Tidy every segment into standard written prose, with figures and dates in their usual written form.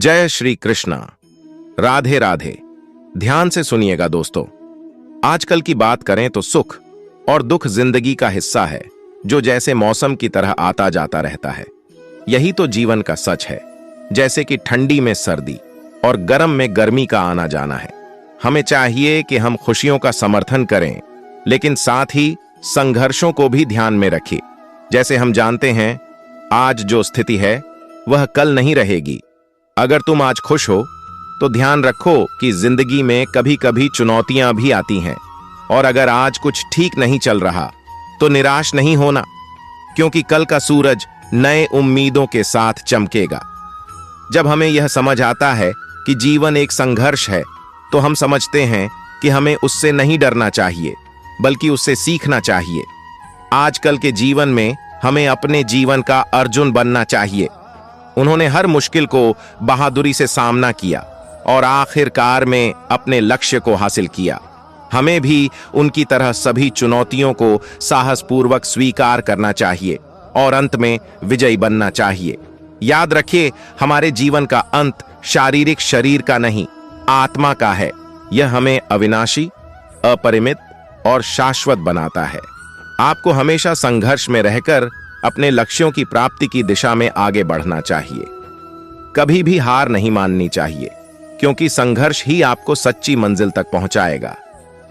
जय श्री कृष्णा। राधे राधे। ध्यान से सुनिएगा दोस्तों। आजकल की बात करें तो सुख और दुख जिंदगी का हिस्सा है, जो जैसे मौसम की तरह आता जाता रहता है। यही तो जीवन का सच है। जैसे कि ठंडी में सर्दी और गर्म में गर्मी का आना जाना है। हमें चाहिए कि हम खुशियों का समर्थन करें, लेकिन साथ ही संघर्षों को भी ध्यान में रखें। जैसे हम जानते हैं, आज जो स्थिति है वह कल नहीं रहेगी। अगर तुम आज खुश हो तो ध्यान रखो कि जिंदगी में कभी कभी चुनौतियां भी आती हैं। और अगर आज कुछ ठीक नहीं चल रहा तो निराश नहीं होना, क्योंकि कल का सूरज नए उम्मीदों के साथ चमकेगा। जब हमें यह समझ आता है कि जीवन एक संघर्ष है, तो हम समझते हैं कि हमें उससे नहीं डरना चाहिए, बल्कि उससे सीखना चाहिए। आजकल के जीवन में हमें अपने जीवन का अर्जुन बनना चाहिए। उन्होंने हर मुश्किल को बहादुरी से सामना किया और आखिरकार में अपने लक्ष्य को हासिल किया। हमें भी उनकी तरह सभी चुनौतियों को साहसपूर्वक स्वीकार करना चाहिए और अंत में विजयी बनना चाहिए। याद रखिए, हमारे जीवन का अंत शारीरिक शरीर का नहीं, आत्मा का है। यह हमें अविनाशी, अपरिमित और शाश्वत बनाता है। आपको हमेशा संघर्ष में रहकर अपने लक्ष्यों की प्राप्ति की दिशा में आगे बढ़ना चाहिए। कभी भी हार नहीं माननी चाहिए, क्योंकि संघर्ष ही आपको सच्ची मंजिल तक पहुंचाएगा।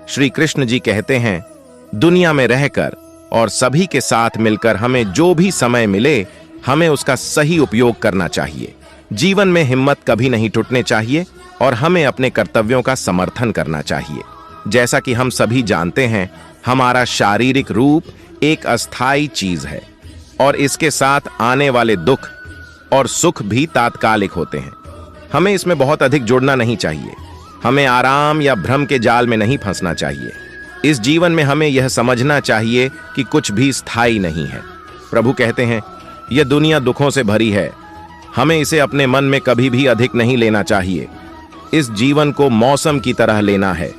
श्री कृष्ण जी कहते हैं, दुनिया में रहकर और सभी के साथ मिलकर हमें जो भी समय मिले, हमें उसका सही उपयोग करना चाहिए। जीवन में हिम्मत कभी नहीं टूटने चाहिए और हमें अपने कर्तव्यों का समर्थन करना चाहिए। जैसा कि हम सभी जानते हैं, हमारा शारीरिक रूप एक अस्थायी चीज है और इसके साथ आने वाले दुख और सुख भी तात्कालिक होते हैं। हमें इसमें बहुत अधिक जुड़ना नहीं चाहिए। हमें आराम या भ्रम के जाल में नहीं फंसना चाहिए। इस जीवन में हमें यह समझना चाहिए कि कुछ भी स्थायी नहीं है। प्रभु कहते हैं, यह दुनिया दुखों से भरी है। हमें इसे अपने मन में कभी भी अधिक नहीं लेना चाहिए। इस जीवन को मौसम की तरह लेना है।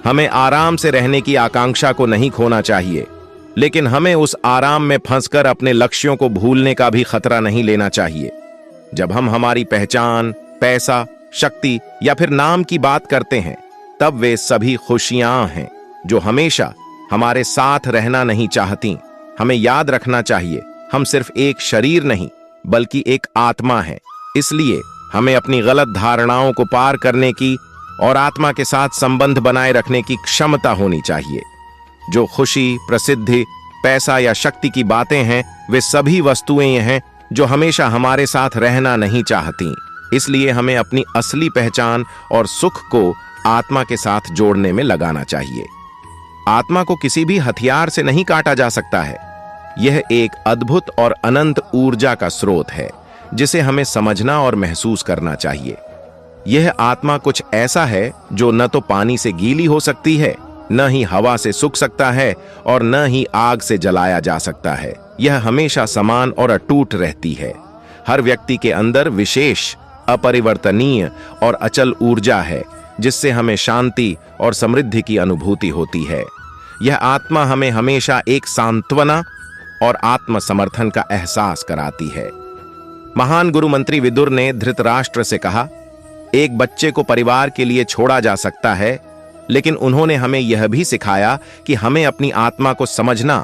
हमें आराम से रहने की आकांक्षा को नहीं खोना चाहिए, लेकिन हमें उस आराम में फंसकर अपने लक्ष्यों को भूलने का भी खतरा नहीं लेना चाहिए। जब हम हमारी पहचान, पैसा, शक्ति या फिर नाम की बात करते हैं, तब वे सभी खुशियां हैं जो हमेशा हमारे साथ रहना नहीं चाहती। हमें याद रखना चाहिए, हम सिर्फ एक शरीर नहीं बल्कि एक आत्मा है। इसलिए हमें अपनी गलत धारणाओं को पार करने की और आत्मा के साथ संबंध बनाए रखने की क्षमता होनी चाहिए। जो खुशी, प्रसिद्धि, पैसा या शक्ति की बातें हैं, वे सभी वस्तुएं हैं जो हमेशा हमारे साथ रहना नहीं चाहती। इसलिए हमें अपनी असली पहचान और सुख को आत्मा के साथ जोड़ने में लगाना चाहिए। आत्मा को किसी भी हथियार से नहीं काटा जा सकता है। यह एक अद्भुत और अनंत ऊर्जा का स्रोत है, जिसे हमें समझना और महसूस करना चाहिए। यह आत्मा कुछ ऐसा है जो न तो पानी से गीली हो सकती है, न ही हवा से सूख सकता है और न ही आग से जलाया जा सकता है। यह हमेशा समान और अटूट रहती है। हर व्यक्ति के अंदर विशेष, अपरिवर्तनीय और अचल ऊर्जा है, जिससे हमें शांति और समृद्धि की अनुभूति होती है। यह आत्मा हमें हमेशा एक सांत्वना और आत्मसमर्थन का एहसास कराती है। महान गुरु मंत्री विदुर ने धृतराष्ट्र से कहा, एक बच्चे को परिवार के लिए छोड़ा जा सकता है, लेकिन उन्होंने हमें यह भी सिखाया कि हमें अपनी आत्मा को समझना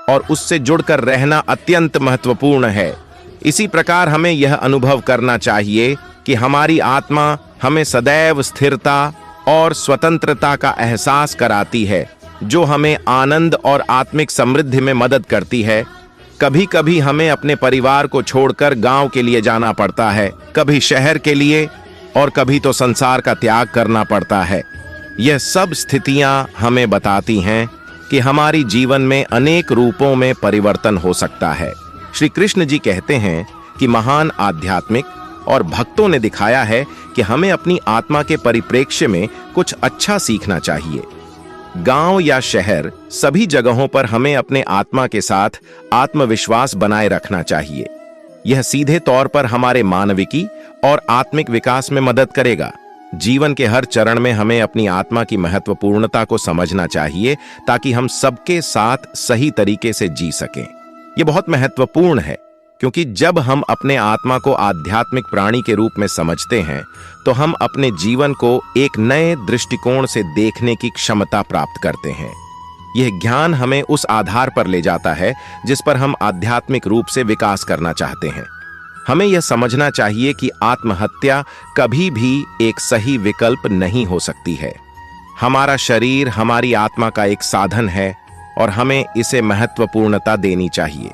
और उससे जुड़कर रहना अत्यंत महत्वपूर्ण है। इसी प्रकार हमें यह अनुभव करना चाहिए कि हमारी आत्मा हमें सदैव स्थिरता और स्वतंत्रता का एहसास कराती है, जो हमें आनंद और आत्मिक समृद्धि में मदद करती है। कभी कभी हमें अपने परिवार को छोड़कर गांव के लिए जाना पड़ता है, कभी शहर के लिए और कभी तो संसार का त्याग करना पड़ता है। यह सब स्थितियां हमें बताती हैं कि हमारी जीवन में अनेक रूपों में परिवर्तन हो सकता है। श्री कृष्ण जी कहते हैं कि महान आध्यात्मिक और भक्तों ने दिखाया है कि हमें अपनी आत्मा के परिप्रेक्ष्य में कुछ अच्छा सीखना चाहिए। गांव या शहर, सभी जगहों पर हमें अपने आत्मा के साथ आत्मविश्वास बनाए रखना चाहिए। यह सीधे तौर पर हमारे मानविकी और आत्मिक विकास में मदद करेगा। जीवन के हर चरण में हमें अपनी आत्मा की महत्वपूर्णता को समझना चाहिए, ताकि हम सबके साथ सही तरीके से जी सकें। यह बहुत महत्वपूर्ण है क्योंकि जब हम अपने आत्मा को आध्यात्मिक प्राणी के रूप में समझते हैं तो हम अपने जीवन को एक नए दृष्टिकोण से देखने की क्षमता प्राप्त करते हैं। यह ज्ञान हमें उस आधार पर ले जाता है जिस पर हम आध्यात्मिक रूप से विकास करना चाहते हैं। हमें यह समझना चाहिए कि आत्महत्या कभी भी एक सही विकल्प नहीं हो सकती है। हमारा शरीर हमारी आत्मा का एक साधन है और हमें इसे महत्वपूर्णता देनी चाहिए।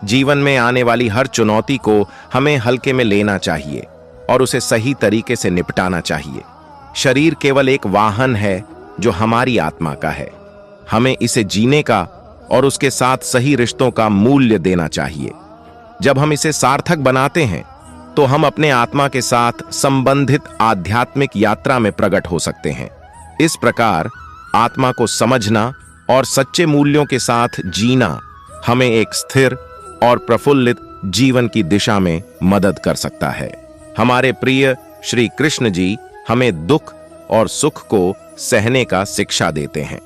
जीवन में आने वाली हर चुनौती को हमें हल्के में लेना चाहिए और उसे सही तरीके से निपटाना चाहिए। शरीर केवल एक वाहन है जो हमारी आत्मा का है। हमें इसे जीने का और उसके साथ सही रिश्तों का मूल्य देना चाहिए। जब हम इसे सार्थक बनाते हैं तो हम अपने आत्मा के साथ संबंधित आध्यात्मिक यात्रा में प्रकट हो सकते हैं। इस प्रकार आत्मा को समझना और सच्चे मूल्यों के साथ जीना हमें एक स्थिर और प्रफुल्लित जीवन की दिशा में मदद कर सकता है। हमारे प्रिय श्री कृष्ण जी हमें दुख और सुख को सहने का शिक्षा देते हैं।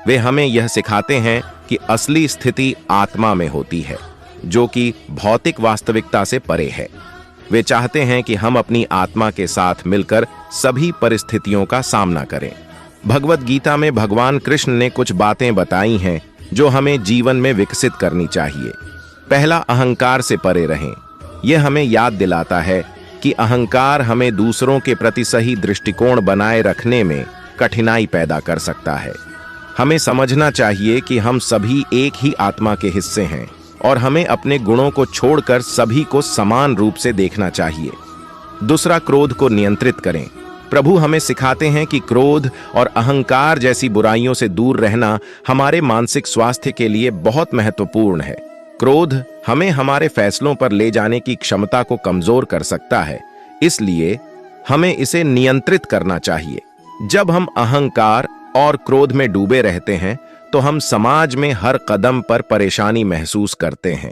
वे हमें यह सिखाते हैं कि असली स्थिति आत्मा में होती है, जो कि भौतिक वास्तविकता से परे है। वे चाहते हैं कि हम अपनी आत्मा के साथ मिलकर सभी परिस्थितियों का सामना करें। भगवत गीता में भगवान कृष्ण ने कुछ बातें बताई हैं जो हमें जीवन में विकसित करनी चाहिए। पहला, अहंकार से परे रहें। यह हमें याद दिलाता है कि अहंकार हमें दूसरों के प्रति सही दृष्टिकोण बनाए रखने में कठिनाई पैदा कर सकता है। हमें समझना चाहिए कि हम सभी एक ही आत्मा के हिस्से हैं और हमें अपने गुणों को छोड़कर सभी को समान रूप से देखना चाहिए। दूसरा, क्रोध को नियंत्रित करें। प्रभु हमें सिखाते हैं कि क्रोध और अहंकार जैसी बुराइयों से दूर रहना हमारे मानसिक स्वास्थ्य के लिए बहुत महत्वपूर्ण है। क्रोध हमें हमारे फैसलों पर ले जाने की क्षमता को कमजोर कर सकता है, इसलिए हमें इसे नियंत्रित करना चाहिए। जब हम अहंकार और क्रोध में डूबे रहते हैं तो हम समाज में हर कदम पर परेशानी महसूस करते हैं।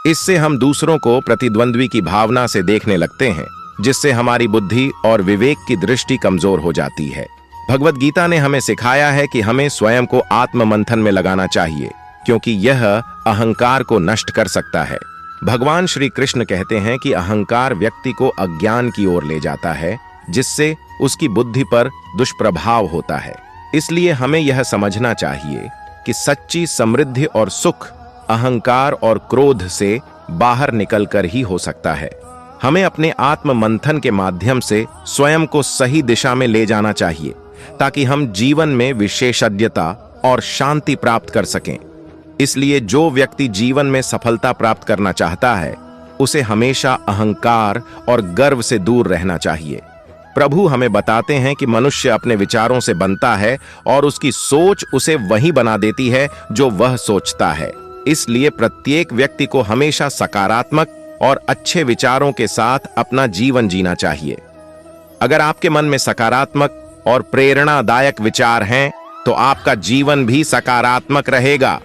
इससे हम दूसरों को प्रतिद्वंद्वी की भावना से देखने लगते हैं, जिससे हमारी बुद्धि और विवेक की दृष्टि कमजोर हो जाती है। भगवत गीता ने हमें सिखाया है कि हमें स्वयं को आत्ममंथन में लगाना चाहिए, क्योंकि यह अहंकार को नष्ट कर सकता है। भगवान श्री कृष्ण कहते हैं कि अहंकार व्यक्ति को अज्ञान की ओर ले जाता है, जिससे उसकी बुद्धि पर दुष्प्रभाव होता है। इसलिए हमें यह समझना चाहिए कि सच्ची समृद्धि और सुख अहंकार और क्रोध से बाहर निकलकर ही हो सकता है। हमें अपने आत्म मंथन के माध्यम से स्वयं को सही दिशा में ले जाना चाहिए, ताकि हम जीवन में विशेषज्ञता और शांति प्राप्त कर सकें। इसलिए जो व्यक्ति जीवन में सफलता प्राप्त करना चाहता है, उसे हमेशा अहंकार और गर्व से दूर रहना चाहिए। प्रभु हमें बताते हैं कि मनुष्य अपने विचारों से बनता है और उसकी सोच उसे वही बना देती है जो वह सोचता है। इसलिए प्रत्येक व्यक्ति को हमेशा सकारात्मक और अच्छे विचारों के साथ अपना जीवन जीना चाहिए। अगर आपके मन में सकारात्मक और प्रेरणादायक विचार हैं, तो आपका जीवन भी सकारात्मक रहेगा।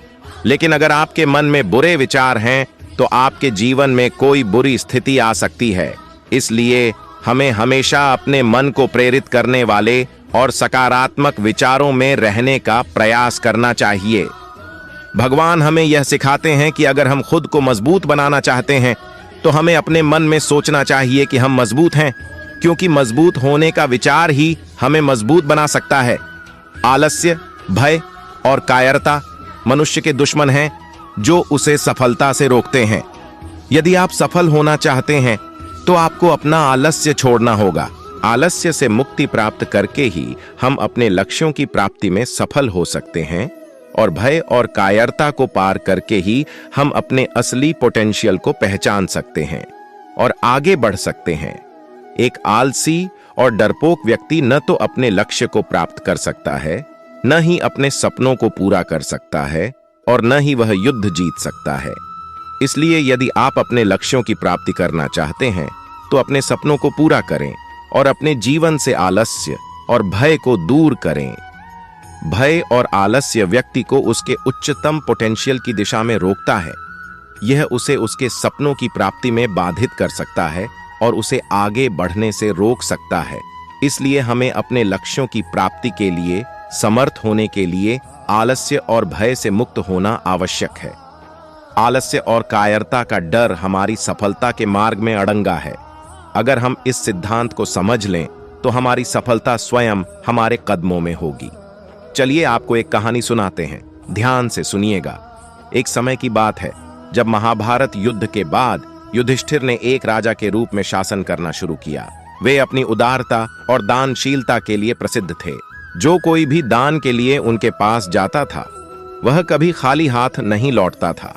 लेकिन अगर आपके मन में बुरे विचार हैं, तो आपके जीवन में कोई बुरी स्थिति आ सकती है। इसलिए हमें हमेशा अपने मन को प्रेरित करने वाले और सकारात्मक विचारों में रहने का प्रयास करना चाहिए। भगवान हमें यह सिखाते हैं कि अगर हम खुद को मजबूत बनाना चाहते हैं, तो हमें अपने मन में सोचना चाहिए कि हम मजबूत हैं, क्योंकि मजबूत होने का विचार ही हमें मजबूत बना सकता है। आलस्य, भय और कायरता मनुष्य के दुश्मन हैं, जो उसे सफलता से रोकते हैं। यदि आप सफल होना चाहते हैं, तो आपको अपना आलस्य छोड़ना होगा। आलस्य से मुक्ति प्राप्त करके ही हम अपने लक्ष्यों की प्राप्ति में सफल हो सकते हैं, और भय और कायरता को पार करके ही हम अपने असली पोटेंशियल को पहचान सकते हैं और आगे बढ़ सकते हैं। एक आलसी और डरपोक व्यक्ति न तो अपने लक्ष्य को प्राप्त कर सकता है, न ही अपने सपनों को पूरा कर सकता है, और न ही वह युद्ध जीत सकता है। इसलिए यदि आप अपने लक्ष्यों की प्राप्ति करना चाहते हैं, तो अपने सपनों को पूरा करें और अपने जीवन से आलस्य और भय को दूर करें। भय और आलस्य व्यक्ति को उसके उच्चतम पोटेंशियल की दिशा में रोकता है। यह उसे उसके सपनों की प्राप्ति में बाधित कर सकता है और उसे आगे बढ़ने से रोक सकता है। इसलिए हमें अपने लक्ष्यों की प्राप्ति के लिए समर्थ होने के लिए आलस्य और भय से मुक्त होना आवश्यक है। आलस्य और कायरता का डर हमारी सफलता के मार्ग में अड़ंगा है। अगर हम इस सिद्धांत को समझ लें तो हमारी सफलता स्वयं हमारे कदमों में होगी। चलिए आपको एक कहानी सुनाते हैं, ध्यान से सुनिएगा। एक समय की बात है जब महाभारत युद्ध के बाद युधिष्ठिर ने एक राजा के रूप में शासन करना शुरू किया। वे अपनी उदारता और दानशीलता के लिए प्रसिद्ध थे। जो कोई भी दान के लिए उनके पास जाता था वह कभी खाली हाथ नहीं लौटता था।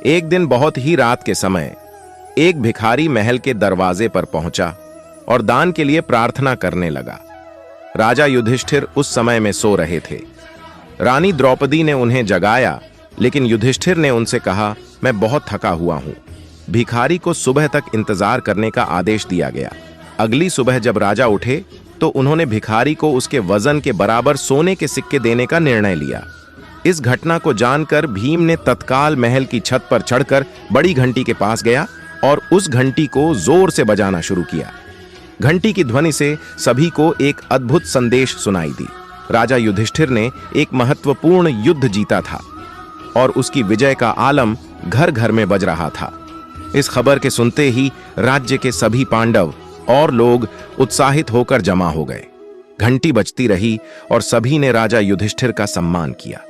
एक दिन बहुत ही रात के समय एक भिखारी महल के दरवाजे पर पहुंचा और दान के लिए प्रार्थना करने लगा। राजा युधिष्ठिर उस समय में सो रहे थे। रानी द्रौपदी ने उन्हें जगाया, लेकिन युधिष्ठिर ने उनसे कहा, मैं बहुत थका हुआ हूं। भिखारी को सुबह तक इंतजार करने का आदेश दिया गया। अगली सुबह जब राजा उठे तो उन्होंने भिखारी को उसके वजन के बराबर सोने के सिक्के देने का निर्णय लिया। इस घटना को जानकर भीम ने तत्काल महल की छत पर चढ़कर बड़ी घंटी के पास गया और उस घंटी को जोर से बजाना शुरू किया। घंटी की ध्वनि से सभी को एक अद्भुत संदेश सुनाई दी। राजा युधिष्ठिर ने एक महत्वपूर्ण युद्ध जीता था और उसकी विजय का आलम घर घर में बज रहा था। इस खबर के सुनते ही राज्य के सभी पांडव और लोग उत्साहित होकर जमा हो गए। घंटी बजती रही और सभी ने राजा युधिष्ठिर का सम्मान किया।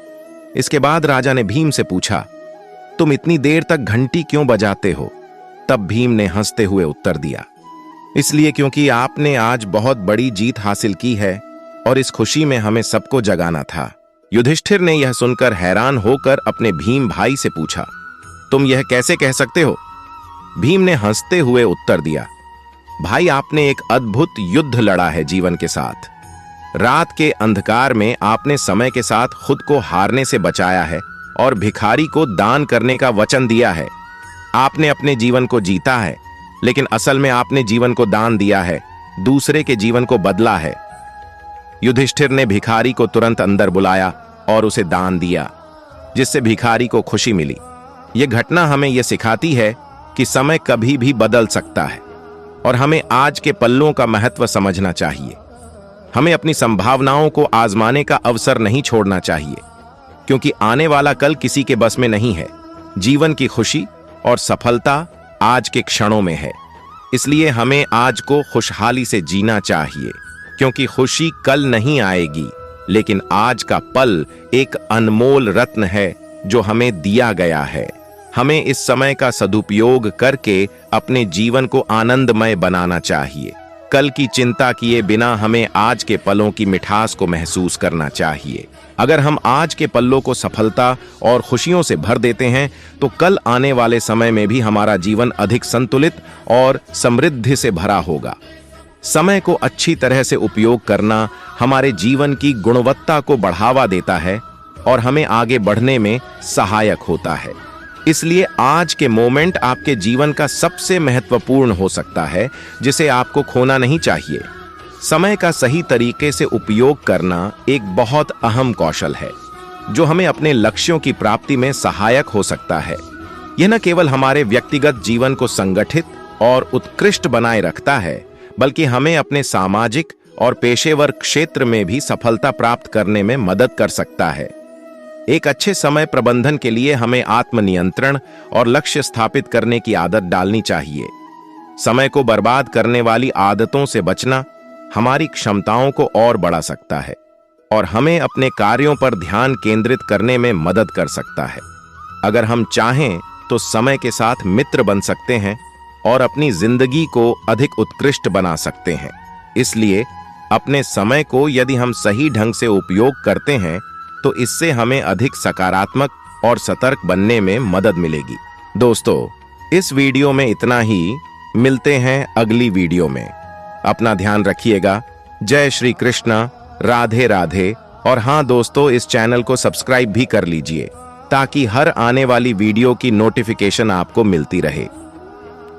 इसके बाद राजा ने भीम से पूछा, तुम इतनी देर तक घंटी क्यों बजाते हो? तब भीम ने हंसते हुए उत्तर दिया, इसलिए क्योंकि आपने आज बहुत बड़ी जीत हासिल की है और इस खुशी में हमें सबको जगाना था। युधिष्ठिर ने यह सुनकर हैरान होकर अपने भीम भाई से पूछा, तुम यह कैसे कह सकते हो? भीम ने हंसते हुए उत्तर दिया, भाई आपने एक अद्भुत युद्ध लड़ा है जीवन के साथ। रात के अंधकार में आपने समय के साथ खुद को हारने से बचाया है और भिखारी को दान करने का वचन दिया है। आपने अपने जीवन को जीता है, लेकिन असल में आपने जीवन को दान दिया है, दूसरे के जीवन को बदला है। युधिष्ठिर ने भिखारी को तुरंत अंदर बुलाया और उसे दान दिया, जिससे भिखारी को खुशी मिली। यह घटना हमें यह सिखाती है कि समय कभी भी बदल सकता है और हमें आज के पल्लों का महत्व समझना चाहिए। हमें अपनी संभावनाओं को आजमाने का अवसर नहीं छोड़ना चाहिए, क्योंकि आने वाला कल किसी के बस में नहीं है। जीवन की खुशी और सफलता आज के क्षणों में है, इसलिए हमें आज को खुशहाली से जीना चाहिए, क्योंकि खुशी कल नहीं आएगी, लेकिन आज का पल एक अनमोल रत्न है जो हमें दिया गया है। हमें इस समय का सदुपयोग करके अपने जीवन को आनंदमय बनाना चाहिए। कल की चिंता किए बिना हमें आज के पलों की मिठास को महसूस करना चाहिए। अगर हम आज के पलों को सफलता और खुशियों से भर देते हैं तो कल आने वाले समय में भी हमारा जीवन अधिक संतुलित और समृद्धि से भरा होगा। समय को अच्छी तरह से उपयोग करना हमारे जीवन की गुणवत्ता को बढ़ावा देता है और हमें आगे बढ़ने में सहायक होता है। इसलिए आज के मोमेंट आपके जीवन का सबसे महत्वपूर्ण हो सकता है, जिसे आपको खोना नहीं चाहिए। समय का सही तरीके से उपयोग करना एक बहुत अहम कौशल है, जो हमें अपने लक्ष्यों की प्राप्ति में सहायक हो सकता है। यह न केवल हमारे व्यक्तिगत जीवन को संगठित और उत्कृष्ट बनाए रखता है, बल्कि हमें अपने सामाजिक और पेशेवर क्षेत्र में भी सफलता प्राप्त करने में मदद कर सकता है। एक अच्छे समय प्रबंधन के लिए हमें आत्मनियंत्रण और लक्ष्य स्थापित करने की आदत डालनी चाहिए। समय को बर्बाद करने वाली आदतों से बचना हमारी क्षमताओं को और बढ़ा सकता है और हमें अपने कार्यों पर ध्यान केंद्रित करने में मदद कर सकता है। अगर हम चाहें तो समय के साथ मित्र बन सकते हैं और अपनी जिंदगी को अधिक उत्कृष्ट बना सकते हैं। इसलिए अपने समय को यदि हम सही ढंग से उपयोग करते हैं तो इससे हमें अधिक सकारात्मक और सतर्क बनने में मदद मिलेगी। दोस्तों, इस वीडियो में इतना ही। मिलते हैं अगली वीडियो में। अपना ध्यान रखिएगा। जय श्री कृष्ण, राधे राधे। और हाँ दोस्तों, इस चैनल को सब्सक्राइब भी कर लीजिए ताकि हर आने वाली वीडियो की नोटिफिकेशन आपको मिलती रहे।